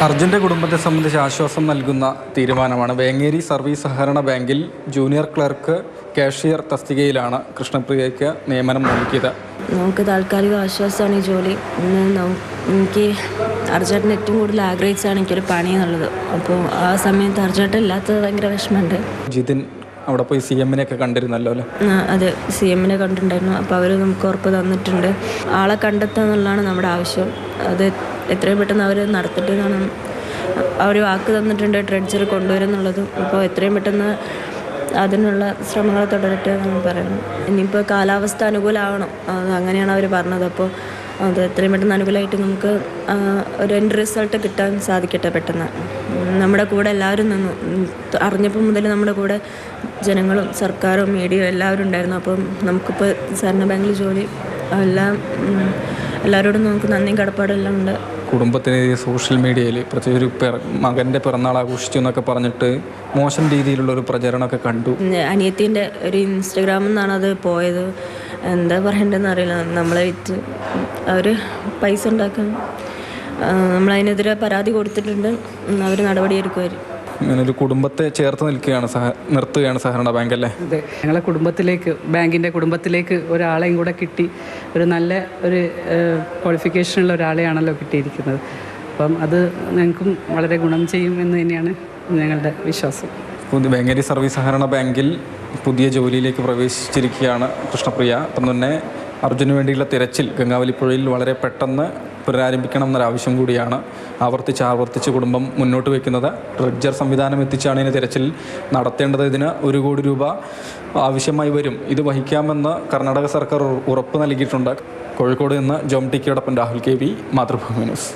അർജുൻ്റെ കുടുംബത്തെ സംബന്ധിച്ച് ആശ്വാസം നൽകുന്ന തീരുമാനമാണ്. വേങ്ങേരി സർവീസ് സഹകരണ ബാങ്കിൽ ജൂനിയർ ക്ലർക്ക് കാഷ്യർ തസ്തികയിലാണ് കൃഷ്ണപ്രിയയ്ക്ക് നിയമനം നൽകിയത്. നമുക്ക് താൽക്കാലിക ആശ്വാസമാണ് ഈ ജോലി. എനിക്ക് അർജുൻ്റെ ഏറ്റവും കൂടുതൽ ആഗ്രഹിച്ചാണ് എനിക്കൊരു പണി എന്നുള്ളത്. അപ്പോൾ ആ സമയത്ത് അർജുൻ ഇല്ലാത്തത് ഭയങ്കര വിഷമമുണ്ട്. ജിതിൻ അവിടെ പോയി CM-നെ ഒക്കെ കണ്ടിരുന്നല്ലോ അല്ലേ? അതെ, CM-നെ കണ്ടിട്ടുണ്ടായിരുന്നു. അപ്പോൾ അവർ നമുക്ക് ഉറപ്പ് തന്നിട്ടുണ്ട്. ആളെ കണ്ടെത്തുക എന്നുള്ളതാണ് നമ്മുടെ ആവശ്യം. അത് എത്രയും പെട്ടെന്ന് അവർ നടത്തിട്ട് എന്നാണ് അവർ വാക്ക് തന്നിട്ടുണ്ട്. ട്രെഡ്ജർ കൊണ്ടുവരുന്നുള്ളതും. അപ്പോൾ എത്രയും പെട്ടെന്ന് അതിനുള്ള ശ്രമങ്ങൾ തുടരട്ടെ എന്നാണ് പറയുന്നത്. ഇനിയിപ്പോൾ കാലാവസ്ഥ അനുകൂലമാവണം, അങ്ങനെയാണ് അവർ പറഞ്ഞത്. അപ്പോൾ അത് എത്രയും പെട്ടെന്ന് അനുകൂലമായിട്ട് നമുക്ക് ഒരു എൻഡ് റിസൾട്ട് കിട്ടാൻ സാധിക്കട്ടെ പെട്ടെന്ന്. നമ്മുടെ കൂടെ എല്ലാവരും നിന്നു. അറിഞ്ഞപ്പോൾ മുതൽ നമ്മുടെ കൂടെ ജനങ്ങളും സർക്കാരും മീഡിയയും എല്ലാവരും ഉണ്ടായിരുന്നു. അപ്പം നമുക്കിപ്പോൾ സഹകരണ ബാങ്കിൽ ജോലി എല്ലാവരോടും നമുക്ക് നന്ദിയും കടപ്പാടും എല്ലാം ഉണ്ട്. കുടുംബത്തിന് സോഷ്യൽ മീഡിയയിൽ പ്രത്യേകിച്ച് ഒരു മകൻ്റെ പിറന്നാൾ ആഘോഷിച്ചു എന്നൊക്കെ പറഞ്ഞിട്ട് മോശം രീതിയിലുള്ളൊരു പ്രചരണമൊക്കെ കണ്ടു. അനിയത്തിൻ്റെ ഒരു ഇൻസ്റ്റഗ്രാമിൽ നിന്നാണ് അത് പോയത്. എന്താ പറയേണ്ടതെന്ന് അറിയില്ല. നമ്മളെ വിറ്റ് അവർ പൈസ ഉണ്ടാക്കാൻ നമ്മളതിനെതിരെ പരാതി കൊടുത്തിട്ടുണ്ട്. അവർ നടപടിയെടുക്കുമായിരിക്കും. ഇങ്ങനൊരു കുടുംബത്തെ ചേർത്ത് നിർത്തുകയാണ് സഹകരണ ബാങ്ക് അല്ലേ? അതെ, ഞങ്ങളെ കുടുംബത്തിലേക്ക്, ബാങ്കിൻ്റെ കുടുംബത്തിലേക്ക് ഒരാളെയും കൂടെ കിട്ടി. ഒരു നല്ല ഒരു ക്വാളിഫിക്കേഷനുള്ള ഒരാളെയാണല്ലോ കിട്ടിയിരിക്കുന്നത്. അപ്പം അത് ഞങ്ങൾക്കും വളരെ ഗുണം ചെയ്യും എന്ന് തന്നെയാണ് ഞങ്ങളുടെ വിശ്വാസം. വേങ്ങേരി സർവീസ് സഹകരണ ബാങ്കിൽ പുതിയ ജോലിയിലേക്ക് പ്രവേശിച്ചിരിക്കുകയാണ് കൃഷ്ണപ്രിയ. അപ്പം തന്നെ അർജുന് വേണ്ടിയുള്ള തിരച്ചിൽ ഗംഗാവലിപ്പുഴയിൽ വളരെ പെട്ടെന്ന് പുനരാരംഭിക്കണം എന്നൊരാവശ്യം കൂടിയാണ് ആവർത്തിച്ച് കുടുംബം മുന്നോട്ട് വയ്ക്കുന്നത്. ട്രെഡ്ജർ സംവിധാനം എത്തിച്ചാണ് ഇതിന് തിരച്ചിൽ നടത്തേണ്ടത്. ഇതിന് 1 കോടി രൂപ ആവശ്യമായി വരും. ഇത് വഹിക്കാമെന്ന് കർണാടക സർക്കാർ ഉറപ്പ് നൽകിയിട്ടുണ്ട്. കോഴിക്കോട് നിന്ന് ജോം ടിക്കയോടൊപ്പം രാഹുൽ KV, മാതൃഭൂമി ന്യൂസ്.